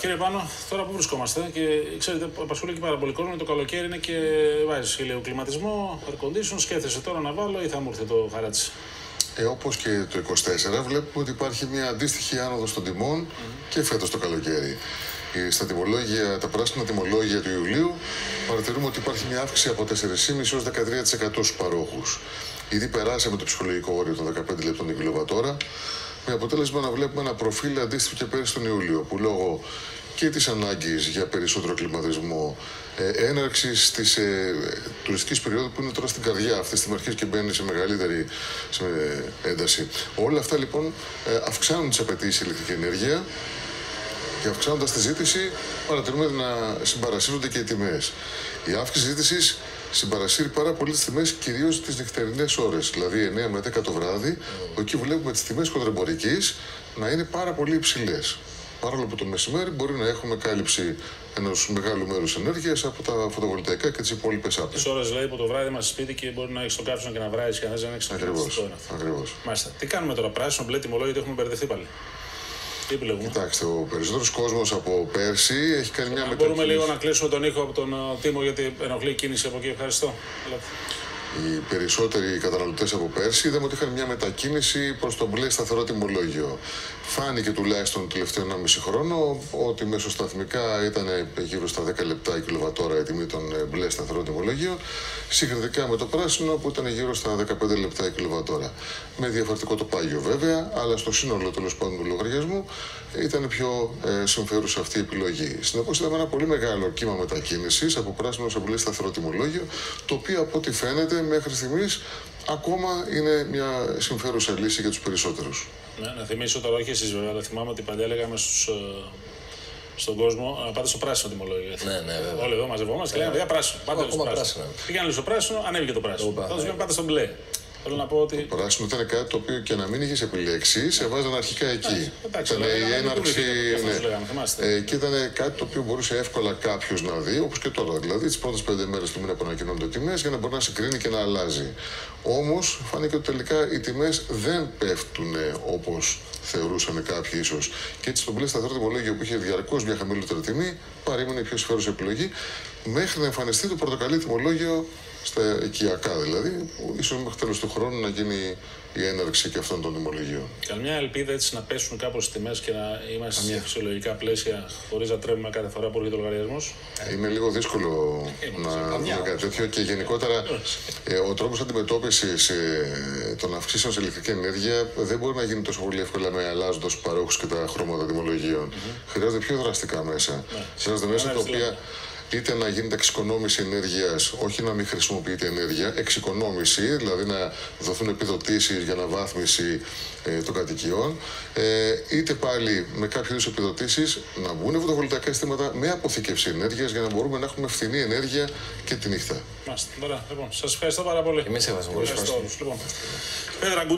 Κύριε Πάνο, τώρα που βρισκόμαστε και ξέρετε, απασχολεί και πάρα πολύ κόσμο. Το καλοκαίρι είναι και βάζεις ηλιοκλιματισμό, air condition. Σκέφτεσαι τώρα να βάλω ή θα μου έρθει το χαράτσι? Όπως και το 24, βλέπουμε ότι υπάρχει μια αντίστοιχη άνοδος των τιμών και φέτος το καλοκαίρι. Στα τιμολόγια, τα πράσινα τιμολόγια του Ιουλίου παρατηρούμε ότι υπάρχει μια αύξηση από 4,5% έως 13% στους παρόχους. Ήδη περάσαμε το ψυχολογικό όριο των 15 λεπτών την κιλοβατόρα, με αποτέλεσμα να βλέπουμε ένα προφίλ αντίστοιχο και πέρυσι τον Ιούλιο, που λόγω και της ανάγκης για περισσότερο κλιματισμό, έναρξης της τουριστικής περίοδου που είναι τώρα στην καρδιά αυτή τη στιγμή αρχίζει και μπαίνει σε μεγαλύτερη ένταση. Όλα αυτά λοιπόν αυξάνουν τις απαιτήσεις ηλεκτρική ενέργεια και αυξάνοντας τη ζήτηση παρατηρούμε να συμπαρασύρονται και οι τιμές. Η αύξηση ζήτησης συμπαρασύρει πάρα πολύ τις τιμές, κυρίως τις νυχτερινές ώρες, δηλαδή 9 με 10 το βράδυ, εκεί βλέπουμε τις τιμές χοντρεμπορικής να είναι πάρα πολύ υψηλές. Παρόλο που το μεσημέρι μπορεί να έχουμε κάλυψη ενός μεγάλου μέρους ενέργειας από τα φωτοβολταϊκά και τις υπόλοιπες άπλες. Τις ώρες δηλαδή που το βράδυ μας σπίτι και μπορεί να έχεις το κάψιμο και να βράζεις και να έχεις ένα Ακριβώς. Μάλιστα. Τι κάνουμε τώρα, πράσινο, μπλε τιμολόγιο, γιατί έχουμε μπερδευτεί πάλι? Τι επιλέγουμε? Κοιτάξτε, ο περισσότερος κόσμος από πέρσι έχει κάνει μια μετακίνηση. Μπορούμε λίγο να κλείσουμε τον ήχο από τον Τίμο, γιατί ενοχλεί η κίνηση από εκεί. Ευχαριστώ. Οι περισσότεροι καταναλωτές από πέρσι είδαμε ότι είχαν μια μετακίνηση προς το μπλε σταθερό τιμολόγιο. Φάνηκε τουλάχιστον το τελευταίο 1,5 χρόνο ότι μεσοσταθμικά ήταν γύρω στα 10 λεπτά η κιλοβατόρα η τιμή των μπλε σταθερό τιμολόγιο, συγκριτικά με το πράσινο που ήταν γύρω στα 15 λεπτά η κιλοβατόρα. Με διαφορετικό το πάγιο βέβαια, αλλά στο σύνολο τέλος πάντων του λογαριασμού ήταν πιο συμφέρουσα αυτή η επιλογή. Συνεπώς είδαμε ένα πολύ μεγάλο κύμα μετακίνησης από πράσινο σε μπλε σταθερό τιμολόγιο, το οποίο από ό,τι φαίνεται μέχρι στιγμής ακόμα είναι μια συμφέρουσα λύση για τους περισσότερους. Ναι, να θυμίσω τώρα, όχι εσείς βέβαια, αλλά θυμάμαι ότι παλιά λέγαμε στον κόσμο να πάτε στο πράσινο τιμολόγιο. Ναι, βέβαια. Όλοι εδώ μαζευόμαστε και λέγαμε για πράσινο. Πάτε στο πράσινο. Πήγανε στο πράσινο, ανέβηκε το πράσινο. Τότε λέγαμε πάτε στο μπλε. Θέλω να πω ότι. Το πράσινο ήταν κάτι το οποίο και να μην είχε επιλέξει, σε βάζαν αρχικά εκεί. Ήταν η έναρξη. Και ήταν κάτι το οποίο μπορούσε εύκολα κάποιο να δει, όπως και τώρα. Δηλαδή, τις πρώτες 5 μέρες του μήνα που ανακοινώνονται τιμές για να μπορεί να συγκρίνει και να αλλάζει. Όμως, φάνηκε ότι τελικά οι τιμές δεν πέφτουν όπως θεωρούσαν κάποιοι ίσως. Και έτσι, στο μπλε σταθερό τιμολόγιο που είχε διαρκώς μια χαμηλότερη τιμή, παρήμενε η πιο συμφέρουσα επιλογή, μέχρι να εμφανιστεί το πορτοκαλί τιμολόγιο στα οικιακά δηλαδή, ίσως μέχρι τέλος του χρόνου να γίνει η έναρξη και αυτών των τιμολογίων. Καμιά ελπίδα έτσι να πέσουν κάπως οι τιμές και να είμαστε σε φυσιολογικά πλαίσια χωρίς να τρέμουμε κάθε φορά που έρχεται ο λογαριασμός? Είναι λίγο δύσκολο να δούμε κάτι τέτοιο και γενικότερα ο τρόπος αντιμετώπισης των αυξήσεων σε ηλεκτρική ενέργεια δεν μπορεί να γίνει τόσο πολύ εύκολα με αλλάζοντας παρόχους και τα χρώματα τιμολογίων. Χρειάζονται πιο δραστικά μέσα. Χρειάζονται μέσα τα οποία είτε να γίνεται εξοικονόμηση ενέργειας, όχι να μην χρησιμοποιείται ενέργεια, εξοικονόμηση, δηλαδή να δοθούν επιδοτήσεις για αναβάθμιση των κατοικιών, είτε πάλι με κάποιες είδους επιδοτήσεις να μπουν φωτοβολταϊκά συστήματα με αποθήκευση ενέργειας για να μπορούμε να έχουμε φθηνή ενέργεια και τη νύχτα. Μάλιστα. Λοιπόν, σας ευχαριστώ πάρα πολύ. Εμείς ευχαριστούμε.